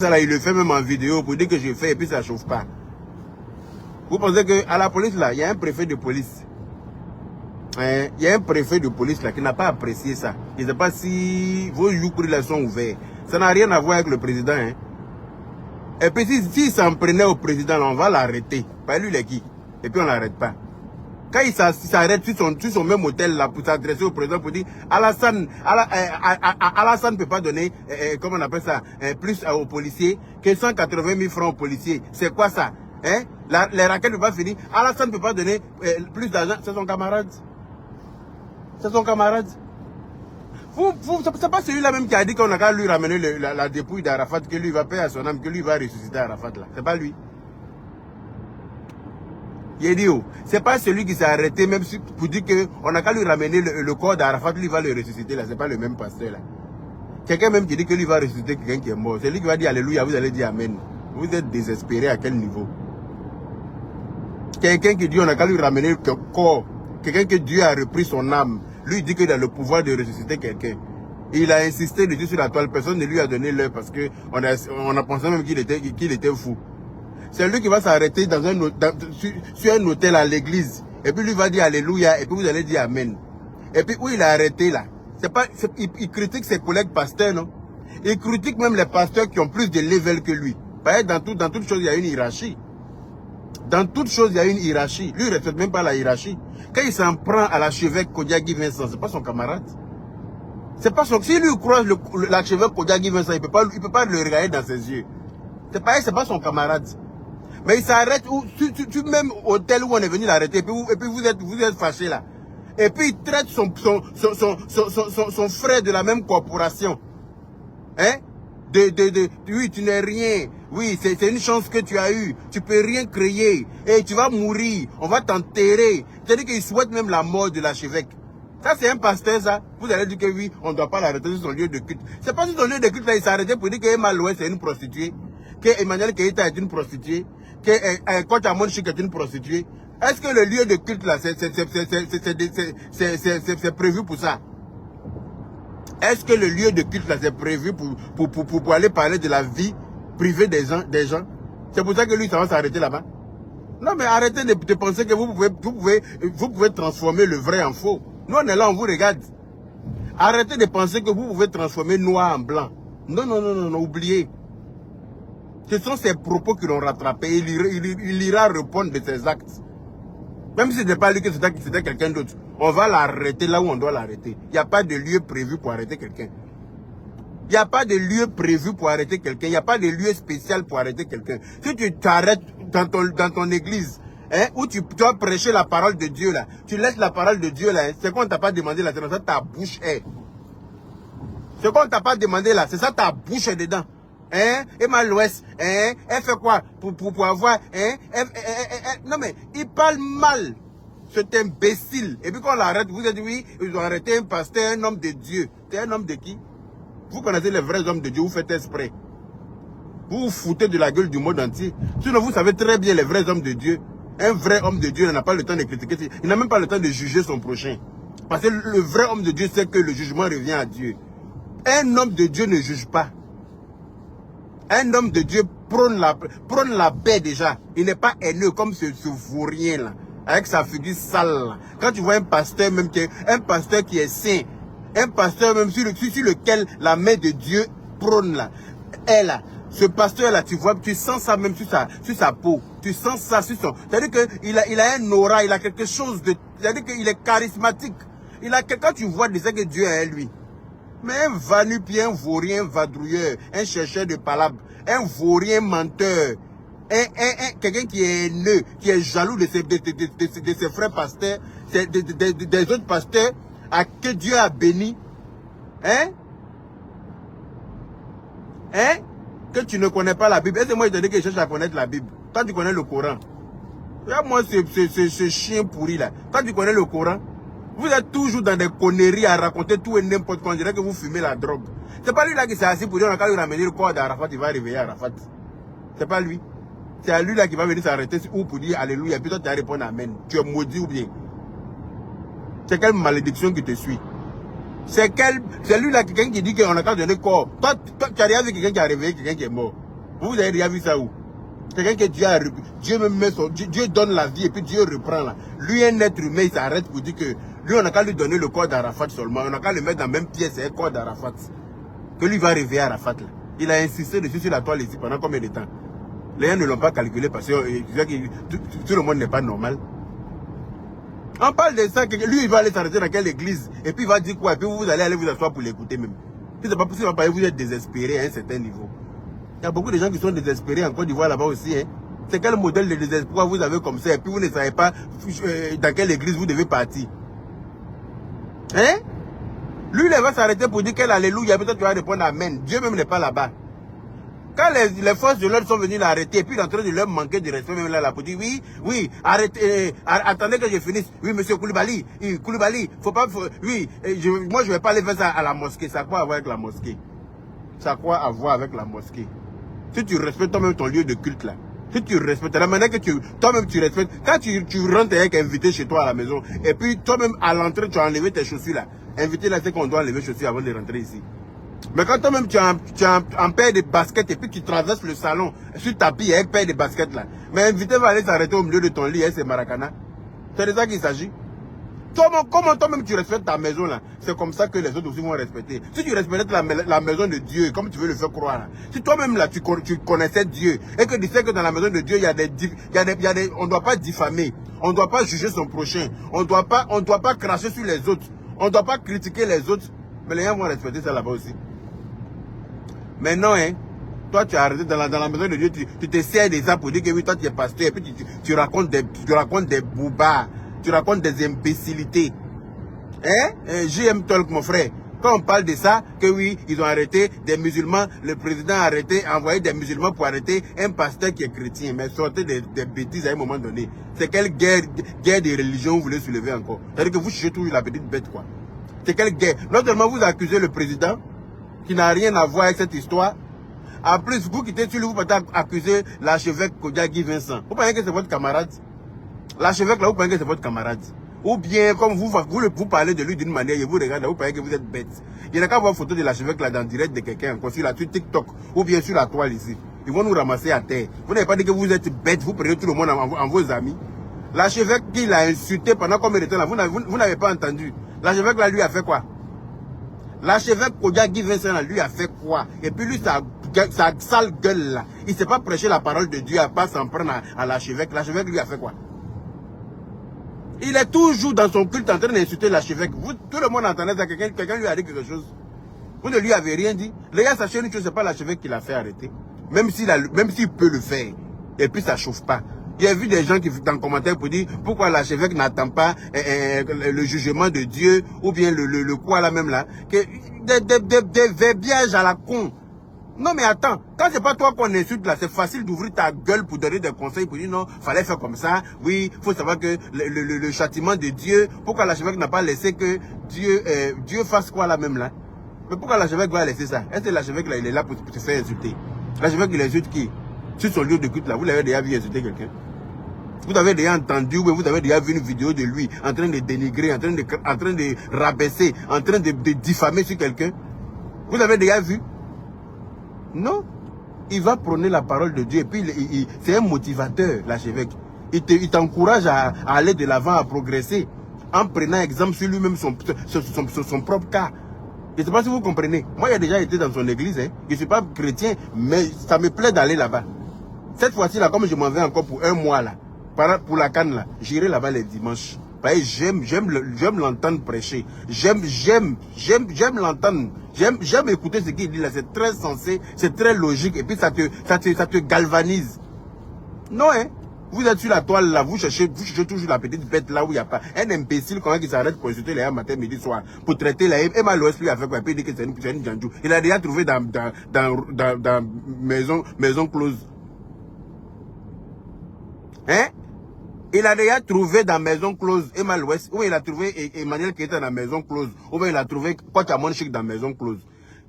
Ça là, il le fait même en vidéo pour dire que je fais et puis ça chauffe pas. Vous pensez qu'à la police là, il y a un préfet de police. Il y a un préfet de police là qui n'a pas apprécié ça. Je ne sais pas si vos joues là sont ouverts. Ça n'a rien à voir avec le président. Hein. Et puis si s'en prenait au président, là, on va l'arrêter. Pas lui les qui. Et puis on l'arrête pas. Quand il s'arrête sur son même hôtel là pour s'adresser au président pour dire Alassane ne peut pas donner, comment on appelle ça, plus aux policiers que 180 000 francs aux policiers. C'est quoi ça? Hein? Les raquettes ne peuvent pas finir. Alassane ne peut pas donner plus d'argent. C'est son camarade. C'est son camarade. C'est pas celui-là même qui a dit qu'on a qu'à lui ramener la dépouille d'Arafat, que lui va payer à son âme, que lui va ressusciter Arafat là. C'est pas lui. Il dit, oh, c'est pas celui qui s'est arrêté même pour dire qu'on a qu'à lui ramener le corps d'Arafat, lui va le ressusciter là. C'est pas le même pasteur là. Quelqu'un même qui dit que lui va ressusciter quelqu'un qui est mort. C'est lui qui va dire Alléluia, vous allez dire Amen. Vous êtes désespéré à quel niveau? Quelqu'un qui dit on a qu'à lui ramener le corps. Quelqu'un que Dieu a repris son âme. Lui dit qu'il a le pouvoir de ressusciter quelqu'un. Il a insisté dessus sur la toile. Personne ne lui a donné l'heure parce qu'on a pensé même qu'il était fou. C'est lui qui va s'arrêter sur un hôtel à l'église. Et puis lui va dire Alléluia. Et puis vous allez dire Amen. Et puis où il a arrêté là? Il critique ses collègues pasteurs, non? Il critique même les pasteurs qui ont plus de level que lui. Parce que dans toute chose, il y a une hiérarchie. Dans toute chose, il y a une hiérarchie. Lui, il ne respecte même pas la hiérarchie. Quand il s'en prend à l'archevêque Kodiagui Vincent, c'est pas son camarade. C'est pas son... Si lui croise l'archevêque Kodiagui Vincent, il peut pas le regarder dans ses yeux. C'est pareil, c'est pas son camarade. Mais il s'arrête sur même hôtel où on est venu l'arrêter. Et puis vous êtes fâché là. Et puis il traite son frère de la même corporation. Hein? Oui, tu n'es rien. Oui, c'est une chance que tu as eue. Tu peux rien créer. Et tu vas mourir. On va t'enterrer. C'est-à-dire qu'il souhaite même la mort de l'archevêque. Ça, c'est un pasteur, ça. Vous allez dire que oui, on ne doit pas l'arrêter sur son lieu de culte. C'est pas sur son lieu de culte, là, il s'est arrêté pour dire qu'Emma Loué, c'est une prostituée. Que Emmanuel Keïta est une prostituée. Que Coach Amon Chik est une prostituée. Est-ce que le lieu de culte, là, c'est prévu pour ça? Est-ce que le lieu de culte là c'est prévu pour aller parler de la vie privée des gens? C'est pour ça que lui ça va s'arrêter là-bas. Non mais arrêtez de penser que vous pouvez transformer le vrai en faux. Nous on est là, on vous regarde. Arrêtez de penser que vous pouvez transformer noir en blanc. Non, oubliez. Ce sont ses propos qui l'ont rattrapé. Il ira répondre de ses actes. Même si ce n'est pas lui que c'était quelqu'un d'autre. On va l'arrêter là où on doit l'arrêter. Il n'y a pas de lieu prévu pour arrêter quelqu'un. Il n'y a pas de lieu prévu pour arrêter quelqu'un. Il n'y a pas de lieu spécial pour arrêter quelqu'un. Si tu t'arrêtes dans ton église, hein, où tu dois prêcher la parole de Dieu là, tu laisses la parole de Dieu là, hein, c'est qu'on ne t'a pas demandé là, c'est ça ta bouche est. Ce qu'on ne t'a pas demandé là, c'est ça ta bouche est dedans. Hein? Emma l'Ouest, hein? Elle fait quoi pour avoir, hein? Non mais, il parle mal. C'est imbécile. Et puis quand on l'arrête, vous avez dit oui, ils ont arrêté un pasteur, un homme de Dieu. C'est un homme de qui? Vous connaissez les vrais hommes de Dieu, vous faites exprès. Vous vous foutez de la gueule du monde entier. Sinon vous savez très bien les vrais hommes de Dieu. Un vrai homme de Dieu n'a pas le temps de critiquer. Il n'a même pas le temps de juger son prochain. Parce que le vrai homme de Dieu sait que le jugement revient à Dieu. Un homme de Dieu ne juge pas. Un homme de Dieu prône la paix déjà. Il n'est pas haineux comme ce vaurien là. Avec sa figure sale là. Quand tu vois un pasteur même qui est saint. Un pasteur même sur lequel la main de Dieu prône là. Et là. Ce pasteur là, tu vois, tu sens ça même sur sa peau. Tu sens ça sur son... C'est-à-dire qu'il a un aura, il a quelque chose de... C'est-à-dire qu'il est charismatique. Quand tu vois déjà que Dieu est lui. Mais un vanupier, un vaurien vadrouilleur, un chercheur de palabres, un vaurien menteur, quelqu'un qui est haineux, qui est jaloux de ses frères pasteurs, des autres pasteurs à que Dieu a béni, hein? Que tu ne connais pas la Bible. Est-ce que moi je te dis que je cherche à connaître la Bible? Quand tu connais le Coran. Regarde moi ce chien pourri là. Quand tu connais le Coran, vous êtes toujours dans des conneries à raconter tout et n'importe quoi. On dirait que vous fumez la drogue. C'est pas lui là qui s'est assis pour dire on a qu'à lui ramener le corps d'Arafat, il va réveiller Arafat. C'est pas lui. C'est à lui là qui va venir s'arrêter ou pour dire Alléluia. Et puis toi tu vas répondre Amen. Tu es maudit ou bien? C'est quelle malédiction qui te suit? C'est lui là quelqu'un qui dit qu'on a qu'à donner corps. Toi tu as rien vu quelqu'un qui a réveillé quelqu'un qui est mort. Vous avez déjà vu ça où? Quelqu'un que Dieu même met Dieu donne la vie et puis Dieu reprend là. Lui, un être humain, il s'arrête pour dire que lui, on n'a qu'à lui donner le corps d'Arafat seulement. On n'a qu'à le mettre dans la même pièce, c'est un corps d'Arafat. Que lui va réveiller Arafat là. Il a insisté dessus sur la toile ici pendant combien de temps? Les gens ne l'ont pas calculé parce que tout le monde n'est pas normal. On parle de ça, que lui, il va aller s'arrêter dans quelle église et puis il va dire quoi? Et puis vous allez aller vous asseoir pour l'écouter même. Si c'est pas possible, vous êtes désespéré à un certain niveau. Il y a beaucoup de gens qui sont désespérés en Côte d'Ivoire là-bas aussi. Hein. C'est quel modèle de désespoir vous avez comme ça et puis vous ne savez pas dans quelle église vous devez partir. Hein? Lui, il va s'arrêter pour dire quel alléluia, peut-être qu'il va répondre amen. Dieu même n'est pas là-bas. Quand les forces de l'ordre sont venues l'arrêter et puis il est en train de leur manquer de respect même là pour dire oui, arrêtez, attendez que je finisse. Oui, monsieur Koulibaly, faut pas, moi je vais pas aller faire ça à la mosquée. Ça a quoi à voir avec la mosquée? Ça a quoi à voir avec la mosquée? Si tu respectes toi-même ton lieu de culte là, si tu respectes, la manière que toi-même tu respectes, quand tu rentres avec un invité chez toi à la maison, et puis toi-même à l'entrée tu as enlevé tes chaussures là, invité là c'est qu'on doit enlever les chaussures avant de rentrer ici. Mais quand toi-même tu as un paire de baskets et puis tu traverses le salon sur tapis avec paire de baskets là, mais invité va aller s'arrêter au milieu de ton lit, hein, c'est Maracana. C'est de ça qu'il s'agit. Comment toi-même tu respectes ta maison là? C'est comme ça que les autres aussi vont respecter. Si tu respectes la maison de Dieu, comme tu veux le faire croire, là, si toi-même là tu connaissais Dieu et que tu sais que dans la maison de Dieu il y a des on ne doit pas diffamer, on ne doit pas juger son prochain, on ne doit pas cracher sur les autres, on ne doit pas critiquer les autres, mais les gens vont respecter ça là-bas aussi. Mais non, hein. Toi, tu as arrêté dans la maison de Dieu, tu te sers des ça pour dire que oui, toi, tu es pasteur, et puis tu racontes des boubas, tu racontes des imbécilités. Hein? JM Talk, mon frère. Quand on parle de ça, que oui, ils ont arrêté des musulmans, le président a envoyé des musulmans pour arrêter un pasteur qui est chrétien, mais sortez des bêtises à un moment donné. C'est quelle guerre de religion vous voulez soulever encore? C'est-à-dire que vous cherchez toujours la petite bête, quoi. C'est quelle guerre? Non seulement vous accusez le président, qui n'a rien à voir avec cette histoire. En plus, vous quittez sur lui, vous pouvez accuser l'archevêque Kodiagui Vincent. Vous pensez que c'est votre camarade? L'archevêque là, vous pensez que c'est votre camarade? Ou bien, comme vous parlez de lui d'une manière, et vous regardez, vous pensez que vous êtes bête. Il n'y a qu'à voir photo de l'archevêque là dans le direct de quelqu'un, encore sur TikTok, ou bien sur la toile ici. Ils vont nous ramasser à terre. Vous n'avez pas dit que vous êtes bête, vous prenez tout le monde en vos amis. L'archevêque qui l'a insulté pendant combien de temps là, vous n'avez pas entendu. L'archevêque là, lui a fait quoi? L'archevêque Kodiagui Vincent lui a fait quoi? Et puis lui, sa sale gueule là, il ne sait pas prêcher la parole de Dieu, à pas s'en prendre à l'archevêque. L'archevêque lui a fait quoi? Il est toujours dans son culte en train d'insulter l'archevêque. Tout le monde entendait ça, quelqu'un lui a dit quelque chose. Vous ne lui avez rien dit. Les gars, sachez une chose, c'est pas l'archevêque qui l'a fait arrêter. Même s'il peut le faire. Et puis ça chauffe pas. J'ai vu des gens qui dans le commentaire pour dire pourquoi l'archevêque n'attend pas le jugement de Dieu ou bien le quoi là même là. Des verbiages à la con. Non mais attends, quand c'est pas toi qu'on insulte là, c'est facile d'ouvrir ta gueule pour donner des conseils, pour dire non, fallait faire comme ça. Oui, faut savoir que le châtiment de Dieu, pourquoi l'archevêque n'a pas laissé que Dieu fasse quoi là même là? Mais pourquoi l'archevêque va laisser ça? Est-ce que l'archevêque là, il est là pour se faire insulter? L'archevêque il insulte qui? Sur son lieu de culte là, vous l'avez déjà vu insulter quelqu'un? Vous avez déjà entendu, ou vous avez déjà vu une vidéo de lui en train de dénigrer, en train de rabaisser, en train de diffamer sur quelqu'un? Vous avez déjà vu? Non. Il va prôner la parole de Dieu et puis c'est un motivateur, l'archevêque. Il t'encourage à aller de l'avant, à progresser, en prenant exemple sur lui-même, son propre cas. Je ne sais pas si vous comprenez. Moi, j'ai déjà été dans son église. Hein. Je ne suis pas chrétien, mais ça me plaît d'aller là-bas. Cette fois-ci, là, comme je m'en vais encore pour un mois, là, pour la Cannes, là, j'irai là-bas les dimanches. J'aime l'entendre prêcher. J'aime l'entendre. J'aime écouter ce qu'il dit là. C'est très sensé, c'est très logique. Et puis ça te galvanise. Non, hein. Vous êtes sur la toile là, vous cherchez toujours la petite bête là où il n'y a pas. Un imbécile quand il s'arrête pour insulter les gens matin, midi, soir. Pour traiter la Emma Loès lui a fait quoi? Il dit que c'est une Djandjou. Il a déjà trouvé dans maison close. Hein? Il a déjà trouvé dans maison close Emma Loès, ou il a trouvé Emmanuel qui était dans maison close, ou bien il a trouvé Kwachamon Chic dans maison close.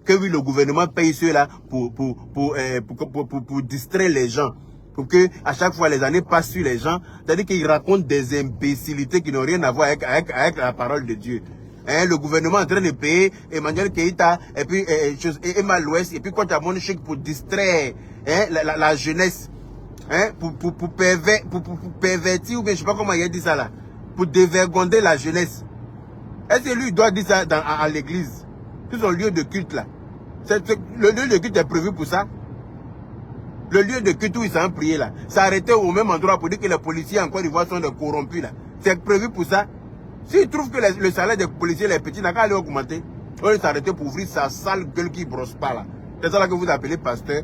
Que oui, le gouvernement paye ceux-là pour distraire les gens. Pour que à chaque fois les années passent sur les gens, c'est-à-dire qu'ils racontent des imbécilités qui n'ont rien à voir avec la parole de Dieu. Hein, le gouvernement est en train de payer Emmanuel Keïta et puis Emma Louest et puis quand tu as mon chèque pour distraire hein, la jeunesse, hein, pour pervertir ou bien je sais pas comment il a dit ça là, pour dévergonder la jeunesse. Est-ce que lui doit dire ça à l'église? C'est son lieu de culte là. Le lieu de culte est prévu pour ça. Le lieu de culte où ils s'en prié là, s'arrêter au même endroit pour dire que les policiers en Côte d'Ivoire sont des corrompus là. C'est prévu pour ça. S'ils trouvent que le salaire des policiers les petits n'a qu'à aller augmenter, on va s'arrêter pour ouvrir sa sale gueule qui ne brosse pas là. C'est ça là que vous appelez pasteur.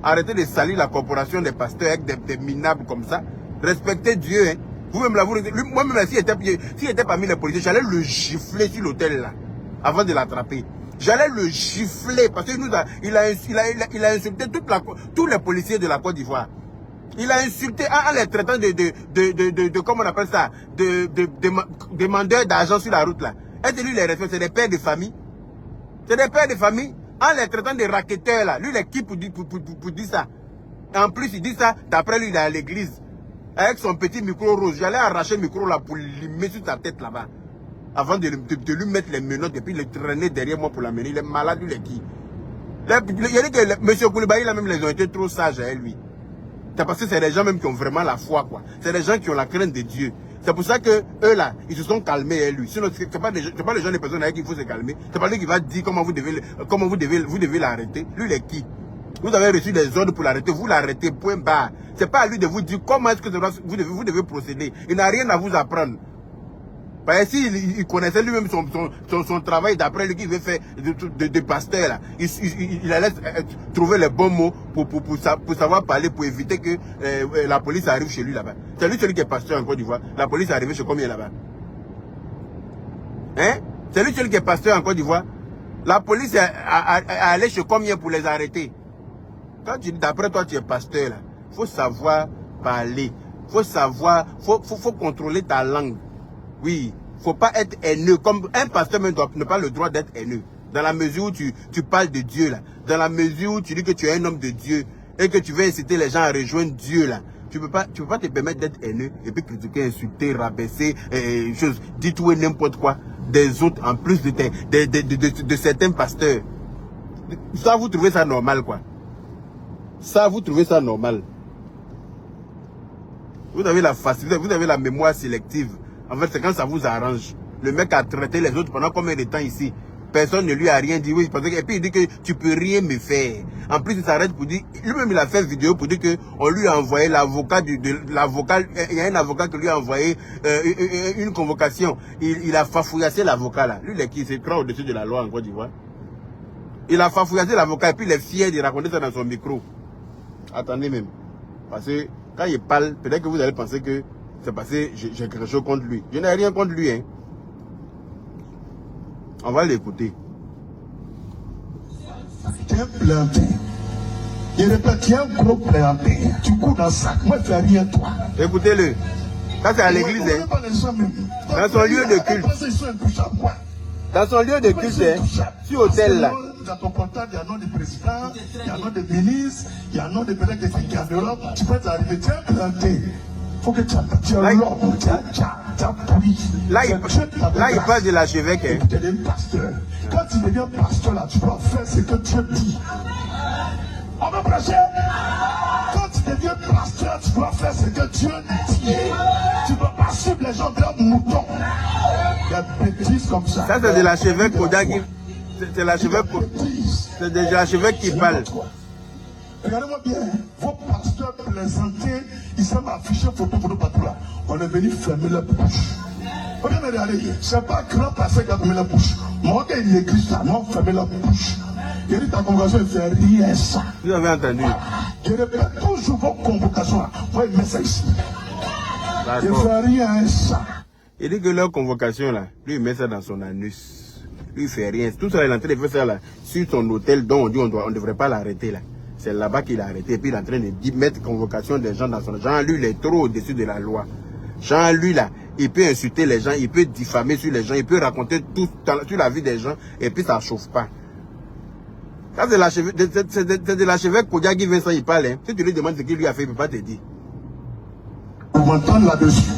Arrêtez de salir la corporation des pasteurs avec des minables comme ça. Respectez Dieu. Hein. Vous-même là, moi-même s'il était parmi les policiers, j'allais le gifler sur l'hôtel là, avant de l'attraper. J'allais le gifler parce qu'il a insulté tous les policiers de la Côte d'Ivoire. Il a insulté en les traitant de comment on appelle ça, de demandeurs d'argent sur la route là. Est-ce que lui les respecte? C'est des pères de famille. C'est des pères de famille. En les traitant de raquetteurs là. Lui il est qui pour dire ça? En plus il dit ça, d'après lui il est à l'église. Avec son petit micro rose. J'allais arracher le micro là pour lui mettre sur sa tête là-bas. Avant de lui mettre les menottes et puis le traîner derrière moi pour l'amener. Il est malade, lui, il est qui? Il a dit que M. Koulibaly, là même, ils ont été trop sages à lui. C'est parce que c'est des gens même qui ont vraiment la foi, quoi. C'est des gens qui ont la crainte de Dieu. C'est pour ça que eux, là, ils se sont calmés à lui. Sinon, c'est pas les gens, les personnes avec qui il faut se calmer. C'est pas lui qui va dire comment vous devez l'arrêter. Lui, il est qui? Vous avez reçu des ordres pour l'arrêter, vous l'arrêtez, point barre. C'est pas à lui de vous dire comment est-ce que vous devez procéder. Il n'a rien à vous apprendre. Parce que s'il connaissait lui-même son travail d'après lui qu'il veut faire de pasteur là, il allait trouver les bons mots pour savoir parler, pour éviter que la police arrive chez lui là-bas. C'est lui celui qui est pasteur en Côte d'Ivoire. La police est arrivée chez combien là-bas? Hein? C'est lui celui qui est pasteur en Côte d'Ivoire. La police est allée chez combien pour les arrêter? Quand tu dis d'après toi tu es pasteur là, faut savoir parler. Faut savoir, faut contrôler ta langue. Oui, faut pas être haineux. Comme un pasteur même n'a pas le droit d'être haineux. Dans la mesure où tu parles de Dieu là. Dans la mesure où tu dis que tu es un homme de Dieu et que tu veux inciter les gens à rejoindre Dieu là. Tu peux pas te permettre d'être haineux et puis critiquer, insulter, rabaisser, dire tout et n'importe quoi des autres en plus de certains pasteurs. Ça, vous trouvez ça normal quoi? Ça, vous trouvez ça normal? Vous avez la facilité, vous avez la mémoire sélective. En fait, c'est quand ça vous arrange. Le mec a traité les autres pendant combien de temps ici? Personne ne lui a rien dit. Oui, parce que, et puis il dit que tu peux rien me faire. En plus, il s'arrête pour dire, lui-même il a fait une vidéo pour dire qu'on lui a envoyé l'avocat il y a un avocat qui lui a envoyé une convocation. Il a fafouillassé l'avocat là. Lui, il est qui? C'est trop au-dessus de la loi en Côte d'Ivoire. Il a fafouillassé l'avocat et puis il est fier de raconter ça dans son micro. Attendez même. Parce que quand il parle, peut-être que vous allez penser que c'est parce que j'ai quelque chose contre lui. Je n'ai rien contre lui. Hein. On va l'écouter. Tu es planté. Il répète, tu es un gros planté. Tu cours dans le sac. Moi, je fais rien toi. Écoutez-le. Ça, c'est à l'église. Hein. Dans son lieu de culte. Dans son lieu de culte, hein. Sur l'hôtel là. Dans ton portable, il y a un nom de président, il y a un nom de ministre, il y a un nom de peut-être de quelqu'un en Europe. Tu peux t'arriver, tu es planté. Faut que tu as l'homme, tu as pris. Là, il parle de l'archevêque. Hein. Tu es un pasteur. Quand tu deviens pasteur, là, tu dois faire ce que Dieu dit. On va prêcher. Quand tu deviens pasteur, tu dois faire ce que Dieu dit. Tu ne dois pas suivre les gens comme moutons. Il y a des bêtises comme ça. Ça, c'est de l'archevêque Koda qui... C'est l'archevêque qui parle. Regardez-moi bien, vos pasteurs plaisantés, ils savent afficher photo partout là. On est venu fermer la bouche. Regardez, c'est pas grand pasteur qui a fermé la bouche. Moi, quand il écrit ça, non, fermez la bouche. Il dit ta convocation, il fait rien ça. Vous avez entendu? Je répète toujours vos convocations là. Moi, il met ça ici. Il ne fait rien ça. Il dit que leur convocation là, lui, il met ça dans son anus. Lui, il fait rien. Tout ça, il est en train de faire ça là, sur son hôtel dont on dit on ne devrait pas l'arrêter là. C'est là-bas qu'il a arrêté. Et puis il est en train de mettre convocation des gens dans son... Jean, lui, il est trop au-dessus de la loi. Jean, lui, là, il peut insulter les gens, il peut diffamer sur les gens, il peut raconter tout sur la vie des gens, et puis ça ne chauffe pas. Ça, c'est de l'archevêque Kodiagui Vincent, il parle. Hein. Si tu lui demandes ce qu'il lui a fait, il ne peut pas te dire. Vous m'entendez là-dessus.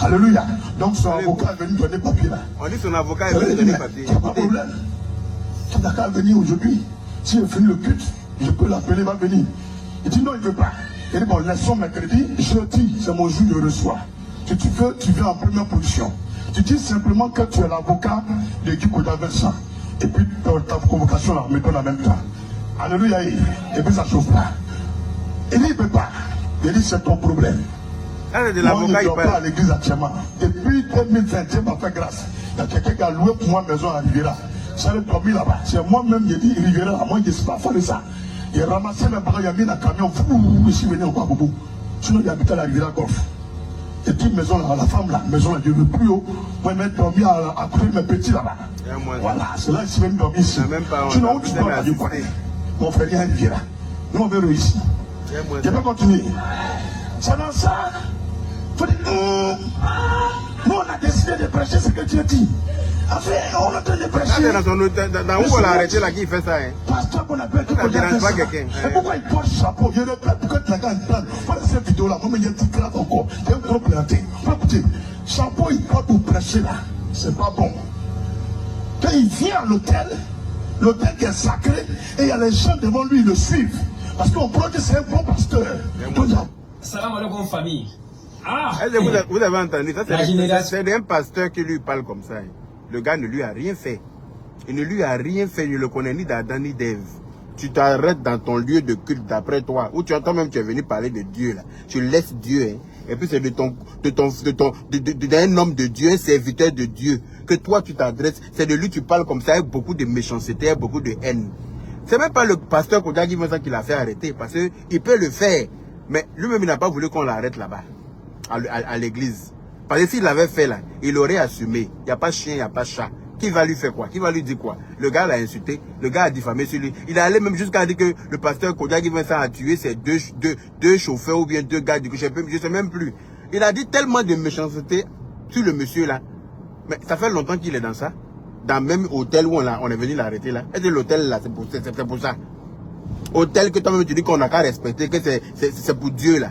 Alléluia. Donc son avocat est venu donner papier là. On dit son avocat est venu donner papier. Il n'y a pas de problème. Tu n'as qu'à venir aujourd'hui. Si je finis le culte, je peux l'appeler, il va venir. Il dit non, il ne veut pas. Il dit bon, laissons mercredi, jeudi, c'est mon jour, je reçois. Si tu veux, tu viens en première position. Tu dis simplement que tu es l'avocat de Guy Koda Vincent. Et puis ta convocation là, mettons en même temps. Alléluia. Et puis ça chauffe pas. Il dit il ne peut pas. Il dit c'est ton problème. Ah, de Moi, l'avocat, je ne il dors pas à parle. l'église actuellement. Depuis 2020, Dieu m'a fait grâce. Il y a quelqu'un qui a loué pour moi maison à Riviera. J'allais dormir là-bas. C'est moi-même qui ai dit Riviera. Moi, je ne sais pas faire ça. Il a ramassé mes parents, il a mis dans le camion. Je suis venu encore à Bobo. Sinon, il habitait à la Riviera Golf. Et puis, maison là, la femme là, maison là, je ne veux plus haut. Moi, je vais dormir à côté de mes petits là-bas. Voilà, c'est là que je suis venu dormir ici. Sinon, où tu dors là, je connais. Mon frère, il y a Riviera. Nous, on veut réussir. Je vais continuer. C'est dans ça. Faut dire, nous, on a décidé de prêcher ce que Dieu dit. Enfin, on a décidé de prêcher. Dans où on l'a arrêté là, qui fait ça, hein? Pasteur qu'on appelle qui ne dérange pas quelqu'un. Et pourquoi il porte chapeau? Je répète, pourquoi tu n'as qu'à prendre? Voilà cette vidéo-là, moi, il y a un petit grave encore. Il y a un gros planté. Écoutez, chapeau, il porte pour prêcher là. C'est pas bon. Quand il vient à l'hôtel qui est sacré, et il y a les gens devant lui, ils le suivent. Parce qu'on croit que c'est un bon pasteur. Salam alaikum famille. Ah, vous avez entendu, ça c'est un pasteur qui lui parle comme ça. Hein. Le gars ne lui a rien fait. Il ne lui a rien fait, il ne le connaît ni d'Adam ni d'Ève. Tu t'arrêtes dans ton lieu de culte d'après toi, où tu entends même tu es venu parler de Dieu là. Tu laisses Dieu, hein. Et puis c'est d'un homme de Dieu, un serviteur de Dieu, que toi tu t'adresses. C'est de lui tu parles comme ça, avec beaucoup de méchanceté, avec beaucoup de haine. C'est même pas le pasteur Koda Vincent qui l'a fait arrêter, parce qu'il peut le faire. Mais lui-même, il n'a pas voulu qu'on l'arrête là-bas, à l'église. Parce que s'il l'avait fait là, il aurait assumé. Il n'y a pas chien, il n'y a pas chat. Qui va lui faire quoi? Qui va lui dire quoi? Le gars l'a insulté, le gars a diffamé sur lui. Il est allé même jusqu'à dire que le pasteur Koda Vincent a tué ses deux chauffeurs ou bien deux gars du coup, je ne sais même plus. Il a dit tellement de méchanceté sur le monsieur là. Mais ça fait longtemps qu'il est dans ça. Dans le même hôtel où on est venu l'arrêter là. Et l'hôtel là, c'est pour ça. Hôtel que toi-même tu dis qu'on n'a qu'à respecter, que c'est pour Dieu là.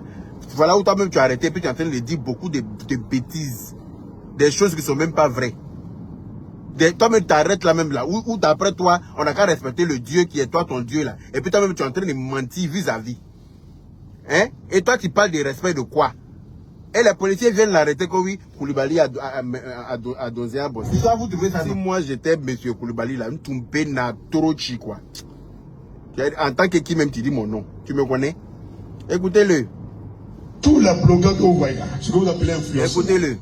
Voilà où toi-même tu as arrêté, puis tu es en train de dire beaucoup de bêtises. Des choses qui ne sont même pas vraies. Toi-même tu t'arrêtes là même là, où d'après toi, on n'a qu'à respecter le Dieu qui est toi ton Dieu là. Et puis toi-même tu es en train de mentir vis-à-vis. Hein? Et toi tu parles de respect de quoi? Et les policiers viennent l'arrêter comme oui, Koulibaly a dosé un boss. Ça, vous trouvez ça? Si moi j'étais monsieur Koulibaly là, Ntoumpe na Torochi quoi. En tant que qui même tu dis mon nom. Tu me connais? Écoutez-le. Tous les blogueurs que vous voyez là, ce que vous appelez influenceurs. Écoutez-le.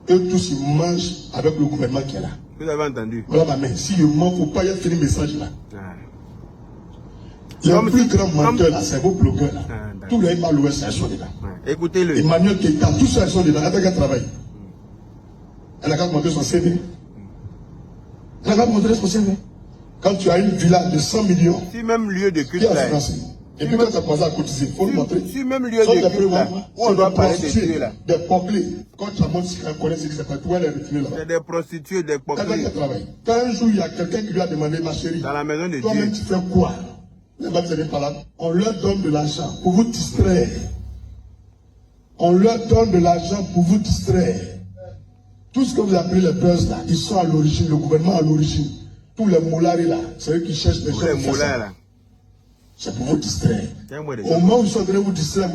Eux tous ils mangent avec le gouvernement qui est là. Vous avez entendu? Voilà ma main. Si je mens, il ne faut pas y avoir fini message là. Le plus grand menteur là, c'est vos blogueurs là. Tous les mal loués, c'est sont dedans. Écoutez-le. Emmanuel Keita, tous ceux qui sont dedans, elle a qu'à travailler. Elle a qu'à montrer son CV. Elle a qu'à montrer son CV. Quand tu as une villa de 100 millions, si même lieu de culte qui a là. financé. Et puis quand tu as commencé à cotiser, il faut le montrer. Si même lieu de culte là, on doit parler de Dieu là. Des poclés. Quand tu as montré ce qu'on connaît, c'est que c'est pas toi les retirer là-bas. C'est des prostituées, des poclés. Quand un jour il y a quelqu'un qui lui a demandé, ma chérie, dans la maison de Dieu, toi-même tu fais quoi? On leur donne de l'argent pour vous distraire. On leur donne de l'argent pour vous distraire. Tout ce que vous appelez les buzz là, ils sont à l'origine, le gouvernement à l'origine. Tous les moulars là, c'est eux qui cherchent des gens. Les moulars là. C'est pour vous distraire. Au moment où ils sont en train de vous distraire.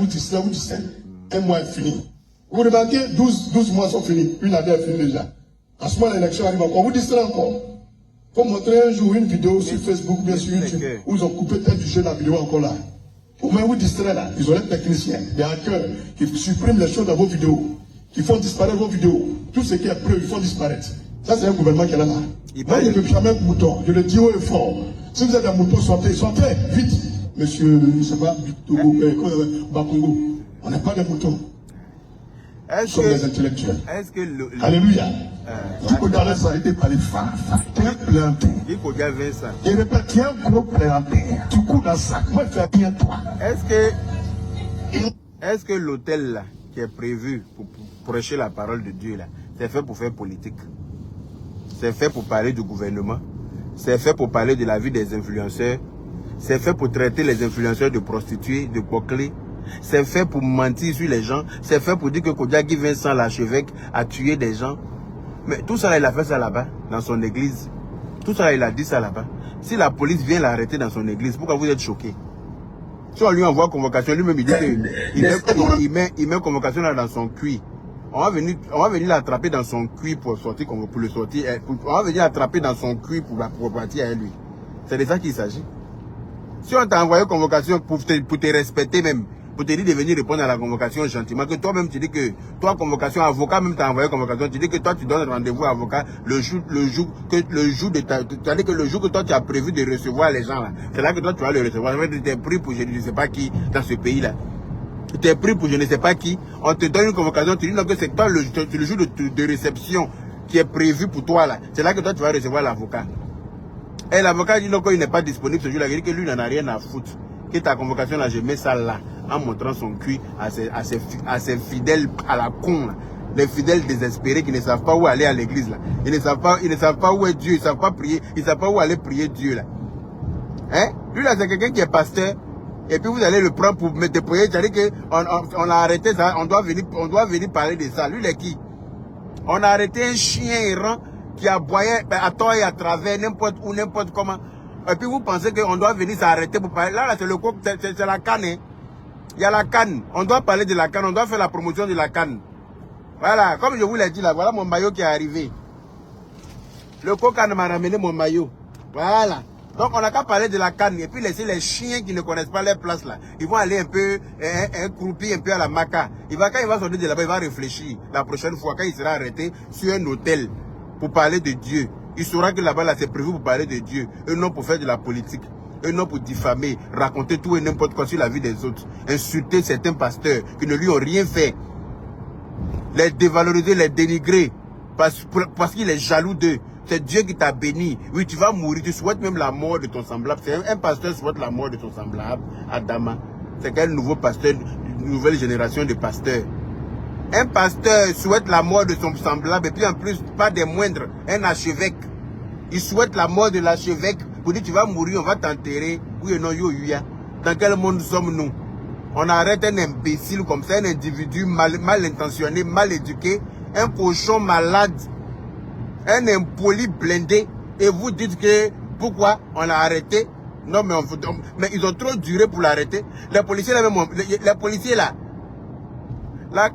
Un mois est fini. Vous remarquez, 12 mois sont finis. Une année est finie déjà. À ce moment, l'élection arrive encore. Vous distraire encore. Il faut montrer un jour une vidéo sur Facebook, bien sur YouTube, où ils ont coupé tête du jeu, la vidéo encore là. Au moins vous distraire là, ils ont les techniciens, des hackers qui suppriment les choses dans vos vidéos, qui font disparaître vos vidéos. Tout ce qui est preuve, ils font disparaître. Ça, c'est un gouvernement qui est là. Moi, je ne peux jamais être mouton. Je le dis haut et fort. Si vous êtes un mouton, sortez, vite. Monsieur, je ne sais pas, Bakongo. On n'est pas des moutons. Nous sommes des intellectuels. Alléluia. Qui connaît ça a été par les femmes. Tu es planté. Je répète, tu es un gros planté. Tu couds dans ça. Moi, je fais bien toi. Est-ce que l'hôtel là, qui est prévu pour prêcher la parole de Dieu là, c'est fait pour faire politique? C'est fait pour parler du gouvernement? C'est fait pour parler de la vie des influenceurs? C'est fait pour traiter les influenceurs de prostituées, de poclés? C'est fait pour mentir sur les gens. C'est fait pour dire que Kodiaki Vincent, l'archevêque, a tué des gens. Mais tout ça, il a fait ça là-bas, dans son église. Tout ça, il a dit ça là-bas. Si la police vient l'arrêter dans son église, pourquoi vous êtes choqués? Si on lui envoie convocation, lui-même il dit qu'il met convocation là dans son cuir. On va venir l'attraper dans son cuir pour sortir, pour le sortir. On va venir l'attraper dans son cuir pour partir à lui. C'est de ça qu'il s'agit. Si on t'a envoyé convocation pour te respecter même, pour te dire de venir répondre à la convocation gentiment, que toi-même tu dis que toi convocation avocat même t'a envoyé convocation, tu dis que toi tu donnes rendez-vous à avocat le jour que toi tu as prévu de recevoir les gens là, c'est là que toi tu vas le recevoir. Tu t'es pris pour je ne sais pas qui dans ce pays là. Tu t'es pris pour je ne sais pas qui, on te donne une convocation, tu dis non que c'est toi le jour de réception qui est prévu pour toi là, c'est là que toi tu vas recevoir l'avocat. Et l'avocat dit non qu'il n'est pas disponible ce jour-là, il dit que lui n'en a rien à foutre. Que ta convocation là, je mets ça là, en montrant son cul à ses fidèles à la con là. Les fidèles désespérés qui ne savent pas où aller à l'église là. Ils ne savent pas où est Dieu, ils ne savent pas prier, ils ne savent pas où aller prier Dieu là. Hein? Lui là c'est quelqu'un qui est pasteur. Et puis vous allez le prendre pour me déployer. C'est-à-dire qu'on a arrêté ça, on doit venir parler de ça. Lui il est qui? On a arrêté un chien errant qui aboyait à tort et à travers, n'importe où, n'importe comment. Et puis vous pensez qu'on doit venir s'arrêter pour parler. Là c'est le coq, c'est la canne. Hein. Il y a la canne. On doit parler de la canne, on doit faire la promotion de la canne. Voilà, comme je vous l'ai dit là, voilà mon maillot qui est arrivé. Le coq m'a ramené mon maillot. Voilà. Donc on n'a qu'à parler de la canne et puis laisser les chiens qui ne connaissent pas leur place là. Ils vont aller un peu, croupir un peu à la maca. Quand il va sortir de là-bas, il va réfléchir la prochaine fois quand il sera arrêté sur un hôtel pour parler de Dieu. Il saura que là-bas, là, c'est prévu pour parler de Dieu. Et non pour faire de la politique. Et non pour diffamer, raconter tout et n'importe quoi sur la vie des autres. Insulter certains pasteurs qui ne lui ont rien fait. Les dévaloriser, les dénigrer. Parce qu'il est jaloux d'eux. C'est Dieu qui t'a béni. Oui, tu vas mourir. Tu souhaites même la mort de ton semblable. C'est un pasteur souhaite la mort de son semblable. Adama. C'est quel nouveau pasteur, une nouvelle génération de pasteurs. Un pasteur souhaite la mort de son semblable et puis en plus, pas des moindres, un archevêque. Il souhaite la mort de l'archevêque pour dire tu vas mourir, on va t'enterrer. Oui et non, yo, yuya. Dans quel monde sommes-nous? On arrête un imbécile comme ça, un individu mal intentionné, mal éduqué, un cochon malade, un impoli blindé. Et vous dites que pourquoi on l'a arrêté? Non, mais ils ont trop duré pour l'arrêter. Les policiers là, les policiers là,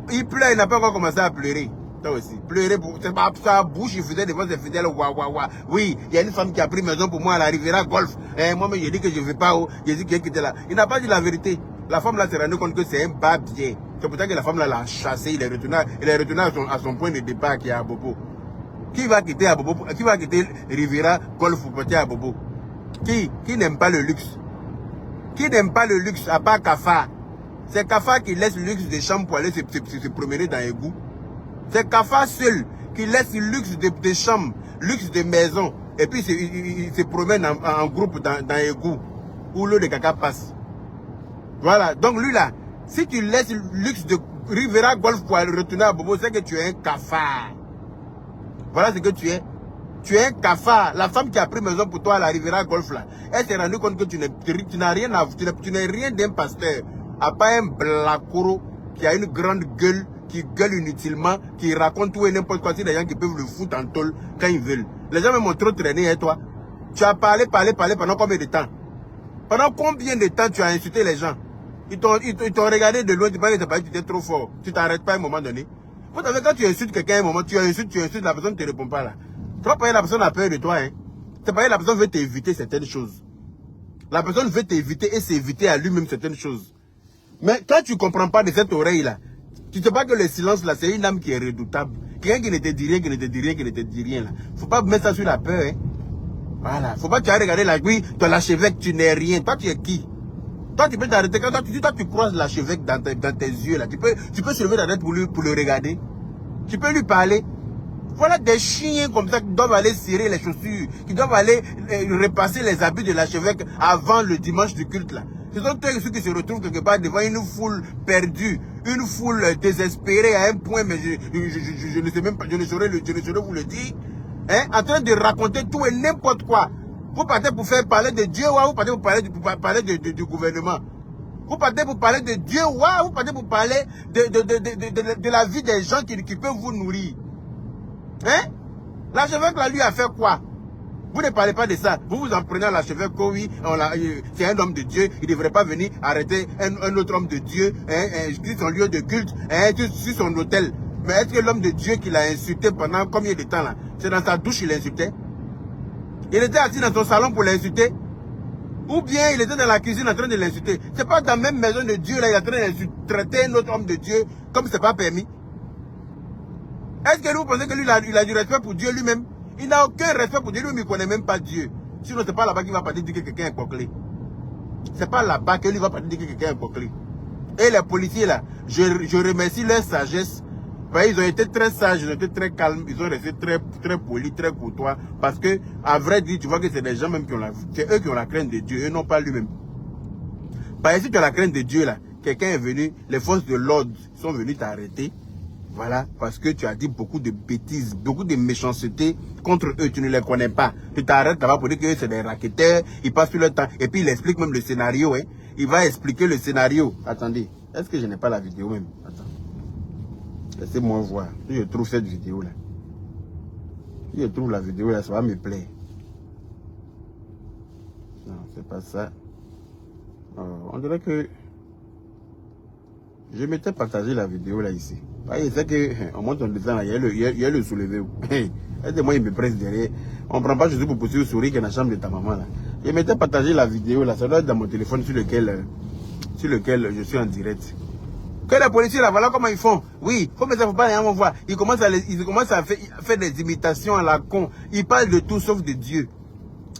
il pleure, il n'a pas encore commencé à pleurer. Toi aussi. Pleurer pour sa bouche, il faisait devant ses fidèles. Oui, il y a une femme qui a pris maison pour moi à la Riviera Golf. Moi, j'ai dit que je ne vais pas où. J'ai dit qu'il était là. Il n'a pas dit la vérité. La femme là s'est rendue compte que c'est un bas bien. C'est pour ça que la femme là l'a chassé. Il est retourné à son point de départ qui est à Bobo. Qui va quitter à Bobo? Qui va quitter Riviera Golf pour partir à Bobo? Qui n'aime pas le luxe? Qui n'aime pas le luxe à part Kafa? C'est Kafa qui laisse le luxe des chambres pour aller se promener dans les goûts. C'est Kafa seul qui laisse le luxe des chambres, luxe des maisons. Et puis il se promène en groupe dans les goûts où l'eau de caca passe. Voilà. Donc lui là, si tu laisses le luxe de Riviera Golf pour aller retourner à Bobo, c'est que tu es un cafard. Voilà ce que tu es. Tu es un cafard. La femme qui a pris maison pour toi à la Riviera Golf là, elle s'est rendue compte que tu n'as rien à voir, tu n'es rien d'un pasteur. À part un blacoro qui a une grande gueule, qui gueule inutilement, qui raconte tout et n'importe quoi. C'est des gens qui peuvent le foutre en tôle quand ils veulent. Les gens m'ont trop traîné, hein, toi. Tu as parlé pendant combien de temps? Pendant combien de temps tu as insulté les gens? Ils t'ont regardé de loin, tu penses que tu étais trop fort. Tu t'arrêtes pas à un moment donné. Vous savez, quand tu insultes quelqu'un à un moment, tu insultes, la personne ne te répond pas là. Tu vas pas la personne a peur de toi, hein. C'est pas la personne veut t'éviter certaines choses. La personne veut t'éviter et s'éviter à lui-même certaines choses. Mais quand tu ne comprends pas de cette oreille-là, tu ne sais pas que le silence là, c'est une âme qui est redoutable. Quelqu'un qui ne te dit rien, qui ne te dit rien, qui ne te dit rien là. Faut pas mettre ça sur la peur, hein. Voilà. Faut pas que tu ailles regarder la grille, toi l'archevêque, tu n'es rien. Toi tu es qui? Toi tu peux t'arrêter quand tu croises l'archevêque dans tes yeux là. Tu peux se lever la tête pour le regarder. Tu peux lui parler. Voilà des chiens comme ça qui doivent aller cirer les chaussures, qui doivent aller repasser les habits de l'archevêque avant le dimanche du culte là. Ce sont ceux qui se retrouvent quelque part devant une foule perdue, une foule désespérée à un point, mais je ne sais même pas, je ne saurais vous le dire, hein, en train de raconter tout et n'importe quoi. Vous partez pour faire parler de Dieu, ou vous partez pour parler du gouvernement. Vous partez pour parler de Dieu, ouais, vous partez pour parler de la vie des gens qui peuvent vous nourrir. Hein? L'archevêque là, lui, a fait quoi? Vous ne parlez pas de ça. Vous vous en prenez à l'archevêque que oui, c'est un homme de Dieu, il ne devrait pas venir arrêter un autre homme de Dieu, sur son lieu de culte, sur son hôtel. Mais est-ce que l'homme de Dieu qui l'a insulté pendant combien de temps là? C'est dans sa douche qu'il l'insultait? Il était assis dans son salon pour l'insulter? Ou bien il était dans la cuisine en train de l'insulter? C'est pas dans la même maison de Dieu là, il est en train de traiter un autre homme de Dieu comme c'est pas permis? Est-ce que vous pensez que lui il a du respect pour Dieu lui-même? Il n'a aucun respect pour Dieu, lui, il ne connaît même pas Dieu. Sinon, c'est pas là-bas qu'il va partir dire que quelqu'un est bouclé. C'est pas là-bas que lui va partir dire que quelqu'un est bouclé. Et les policiers là, je remercie leur sagesse. Ils ont été très sages, ils ont été très calmes, ils ont resté très polis, très courtois. Parce que, à vrai dire, tu vois que c'est des gens même qui ont c'est eux qui ont la crainte de Dieu, et non pas lui-même. Parce que si tu as la crainte de Dieu là, quelqu'un est venu, les forces de l'ordre sont venus t'arrêter. Voilà, parce que tu as dit beaucoup de bêtises, beaucoup de méchanceté contre eux, tu ne les connais pas. Tu t'arrêtes là-bas pour dire que c'est des raquetteurs, ils passent tout le temps. Et puis il explique même le scénario, hein. Il va expliquer le scénario. Attendez, est-ce que je n'ai pas la vidéo même? Attends. Laissez-moi voir. Si je trouve cette vidéo là. Si je trouve la vidéo là, ça va me plaire. Non, c'est pas ça. On dirait que je m'étais partagé la vidéo là ici. Voyez, c'est que on monte en descend là, il y a le soulevé. Aidez-moi, il me presse derrière. On ne prend pas Jésus pour pousser au souris qui est dans la chambre de ta maman là. Je m'étais partagé la vidéo là, ça doit être dans mon téléphone sur lequel je suis en direct. Que les policiers là, voilà comment ils font. Oui, comme ça, faut pas rien voir. Ils commencent à faire des imitations à la con. Ils parlent de tout sauf de Dieu.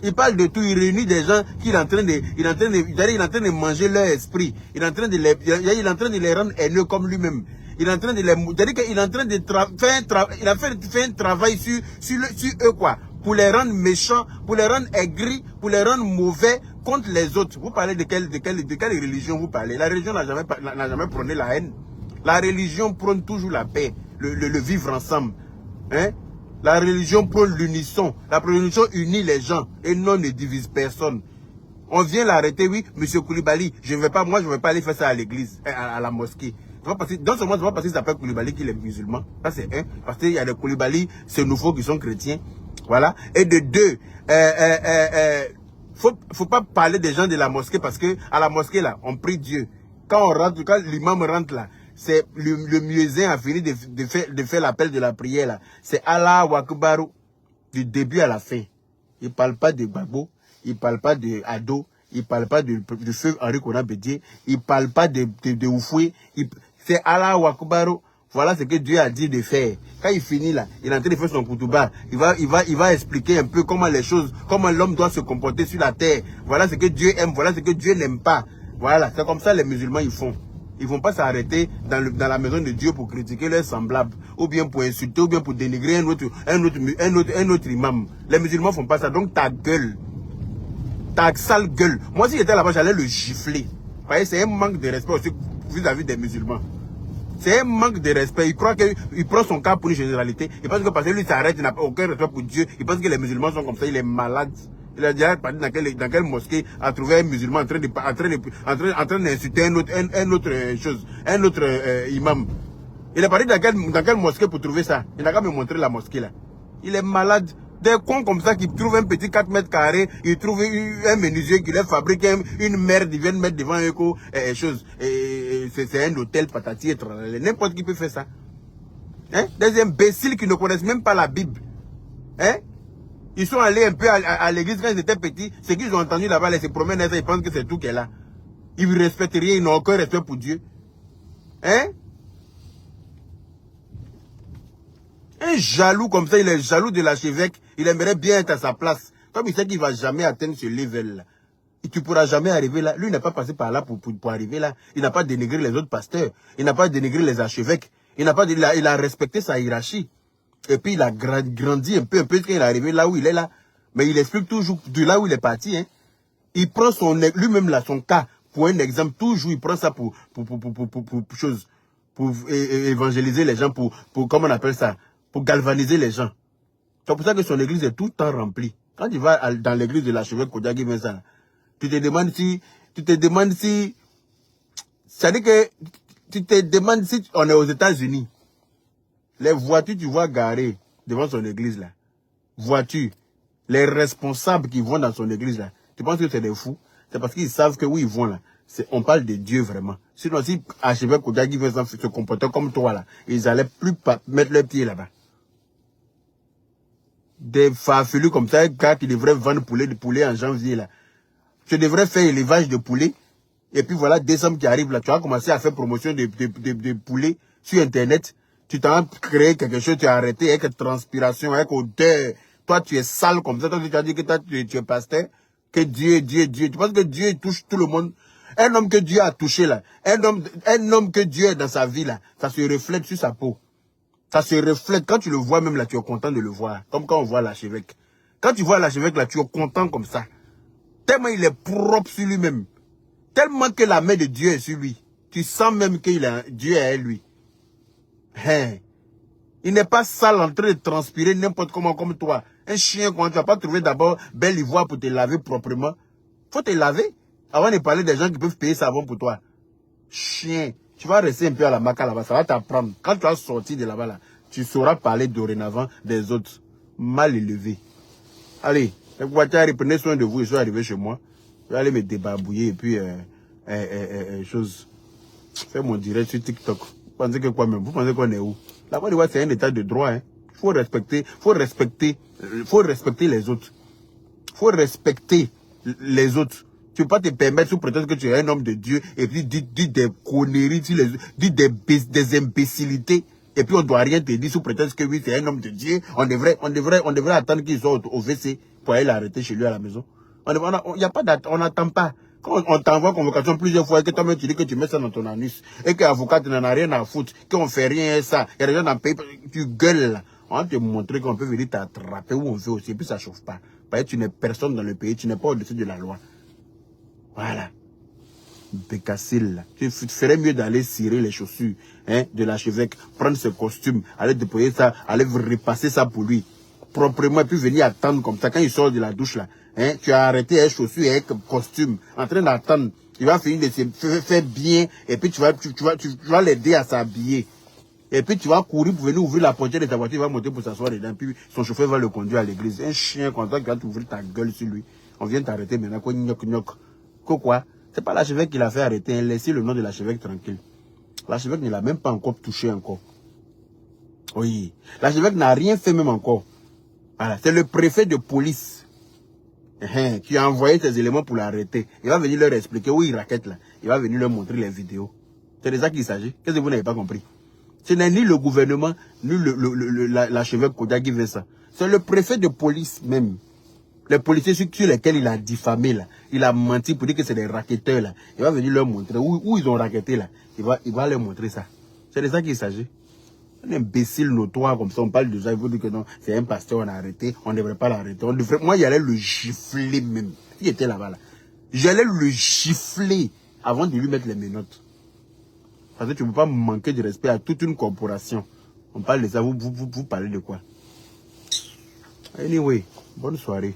Il parle de tout, il réunit des gens qu'il est en train de manger leur esprit. Il est en train de les rendre haineux comme lui-même. Il est en train de les, c'est-à-dire qu'il est en train de faire un travail sur eux quoi, pour les rendre méchants, pour les rendre aigris, pour les rendre mauvais contre les autres. Vous parlez de quelle religion vous parlez? La religion n'a jamais prôné la haine. La religion prône toujours la paix, le vivre ensemble. Hein? La religion prône l'unisson. La religion unit les gens et non ne divise personne. On vient l'arrêter, oui, monsieur Koulibaly. Moi, je ne vais pas aller faire ça à l'église, à la mosquée. Dans ce monde, c'est pas parce qu'il s'appelle Koulibaly qu'il est musulman. Ça, c'est un. Parce qu'il y a des Koulibaly, c'est nouveaux qui sont chrétiens. Voilà. Et de deux, faut pas parler des gens de la mosquée parce que à la mosquée, là, on prie Dieu. Quand l'imam rentre là, c'est le muezzin a fini de faire l'appel de la prière là. C'est Allah Akbar du début à la fin. Il ne parle pas de Gbagbo, il ne parle pas de Ado, il ne parle pas de feu Henri Konan Bédié, il ne parle pas de Oufoué. C'est Allah Akbar. Voilà ce que Dieu a dit de faire. Quand il finit là, il est en train de faire son koutouba. Il va expliquer un peu comment les choses, comment l'homme doit se comporter sur la terre. Voilà ce que Dieu aime, voilà ce que Dieu n'aime pas. Voilà, c'est comme ça les musulmans ils font. Ils ne vont pas s'arrêter dans la maison de Dieu pour critiquer leurs semblables, ou bien pour insulter, ou bien pour dénigrer un autre imam. Les musulmans ne font pas ça. Donc ta gueule, ta sale gueule. Moi, si j'étais là-bas, j'allais le gifler. Vous voyez, c'est un manque de respect aussi vis-à-vis des musulmans. C'est un manque de respect. Il croit qu'il prend son cas pour une généralité. Il pense que parce que lui s'arrête, il n'a aucun respect pour Dieu. Il pense que les musulmans sont comme ça, il est malade. Il a déjà parlé dans quelle mosquée a trouvé un musulman en train d'insulter un autre imam. Il est parti dans quelle mosquée pour trouver ça? Il n'a qu'à me montrer la mosquée là. Il est malade. Des cons comme ça qui trouvent un petit 4 mètres carrés, ils trouvent un menuisier qui leur fabrique une merde, ils viennent mettre devant eux c'est un hôtel patati et tralala. N'importe qui peut faire ça. Hein? Des imbéciles qui ne connaissent même pas la Bible. Hein? Ils sont allés un peu à l'église quand ils étaient petits. Ce qu'ils ont entendu là-bas, ils se promènent et ils pensent que c'est tout qu'elle a. Ils ne respectent rien, ils n'ont aucun respect pour Dieu. Hein? Un jaloux comme ça, il est jaloux de l'archevêque. Il aimerait bien être à sa place. Comme il sait qu'il ne va jamais atteindre ce level-là. Et tu ne pourras jamais arriver là. Lui, il n'a pas passé par là pour arriver là. Il n'a pas dénigré les autres pasteurs. Il n'a pas dénigré les archevêques. Il a respecté sa hiérarchie. Et puis il a grandi un peu quand il est arrivé là où il est là. Mais il explique toujours de là où il est parti. Hein. Il prend lui-même là, son cas pour un exemple. Toujours il prend ça pour évangéliser les gens, pour comment on appelle ça, pour galvaniser les gens. C'est pour ça que son église est tout le temps remplie. Quand tu vas dans l'église de l'archevêque Kodiagui Vincent, tu te demandes si C'est-à-dire que tu te demandes si on est aux États-Unis. Les voitures, tu vois garées devant son église là. Voitures. Les responsables qui vont dans son église là. Tu penses que c'est des fous? C'est parce qu'ils savent que où ils vont là. On parle de Dieu vraiment. Sinon, si Archevêque Kodjaki veut se comporter comme toi là, ils allaient plus mettre leurs pieds là-bas. Des farfelus comme ça, un gars qui devrait vendre poulet en janvier là. Tu devrais faire élevage de poulet. Et puis voilà, décembre qui arrive là, tu as commencé à faire promotion de poulet sur internet. Tu t'as créé quelque chose, tu as arrêté avec transpiration, avec odeur. Toi, tu es sale comme ça. Toi, tu as dit que toi, tu es pasteur. Que Dieu. Tu penses que Dieu touche tout le monde? Un homme que Dieu a touché là, un homme que Dieu est dans sa vie là, ça se reflète sur sa peau. Ça se reflète. Quand tu le vois même là, tu es content de le voir. Comme quand on voit l'archevêque. Quand tu vois l'archevêque là, tu es content comme ça. Tellement il est propre sur lui-même. Tellement que la main de Dieu est sur lui. Tu sens même que Dieu est lui. Hein. Il n'est pas sale en train de transpirer n'importe comment comme toi. Un chien, quand tu vas pas trouver d'abord belle ivoire pour te laver proprement. Faut te laver. Avant de parler des gens qui peuvent payer savon pour toi. Chien. Tu vas rester un peu à la maca là-bas. Ça va t'apprendre. Quand tu vas sortir de là-bas, là, tu sauras parler dorénavant des autres. Mal élevé. Allez, prenez soin de vous. Je suis arrivé chez moi. Je vais aller me débarbouiller et puis chose. Faire mon direct sur TikTok. Vous pensez que quoi même? Vous pensez qu'on est où? La Côte d'Ivoire, c'est un état de droit. Hein. Faut respecter les autres. Faut respecter les autres. Tu ne peux pas te permettre sous prétexte que tu es un homme de Dieu et puis dire des conneries, dire des imbécilités. Et puis on ne doit rien te dire sous prétexte que oui, c'est un homme de Dieu. On devrait attendre qu'il soit au WC pour aller l'arrêter chez lui à la maison. On n'attend pas. Quand on t'envoie convocation plusieurs fois et que toi-même tu dis que tu mets ça dans ton anus et que l'avocat n'en a rien à foutre, qu'on fait rien et ça, il y a des gens dans le pays, tu gueules là. On va te montrer qu'on peut venir t'attraper où on veut aussi, et puis ça ne chauffe pas. Parce que tu n'es personne dans le pays, tu n'es pas au-dessus de la loi. Voilà. Bécassile. Tu ferais mieux d'aller cirer les chaussures de l'archevêque, prendre ce costume, aller déployer ça, aller repasser ça pour lui. Proprement, et puis venir attendre comme ça. Quand il sort de la douche là, tu as arrêté les chaussures et un costume, en train d'attendre. Il va finir de se faire bien, et puis tu vas l'aider à s'habiller. Et puis tu vas courir pour venir ouvrir la portière de ta voiture, il va monter pour s'asseoir dedans, puis son chauffeur va le conduire à l'église. Un chien comme ça qui va t'ouvrir ta gueule sur lui. On vient t'arrêter maintenant, quoi, quoi? C'est pas l'archevêque qui l'a fait arrêter, laissez le nom de l'archevêque tranquille. L'archevêque ne l'a même pas encore touché encore. Oui, l'archevêque n'a rien fait même encore. Voilà, c'est le préfet de police qui a envoyé ces éléments pour l'arrêter. Il va venir leur expliquer où il raquette là. Il va venir leur montrer les vidéos. C'est de ça qu'il s'agit. Qu'est-ce que vous n'avez pas compris? Ce n'est ni le gouvernement, ni l'archevêque Kodjaki qui fait ça. C'est le préfet de police même. Les policiers sur lesquels il a diffamé là. Il a menti pour dire que c'est des raquetteurs là. Il va venir leur montrer où ils ont raquetté là. Il va leur montrer ça. C'est de ça qu'il s'agit. Un imbécile notoire comme ça, on parle de ça, il faut dire que non, c'est un pasteur, on a arrêté, on ne devrait pas l'arrêter. Moi, j'allais le gifler même. Il était là-bas là. J'allais le gifler avant de lui mettre les menottes. Parce que tu ne peux pas manquer de respect à toute une corporation. On parle de ça, vous parlez de quoi? Anyway, bonne soirée.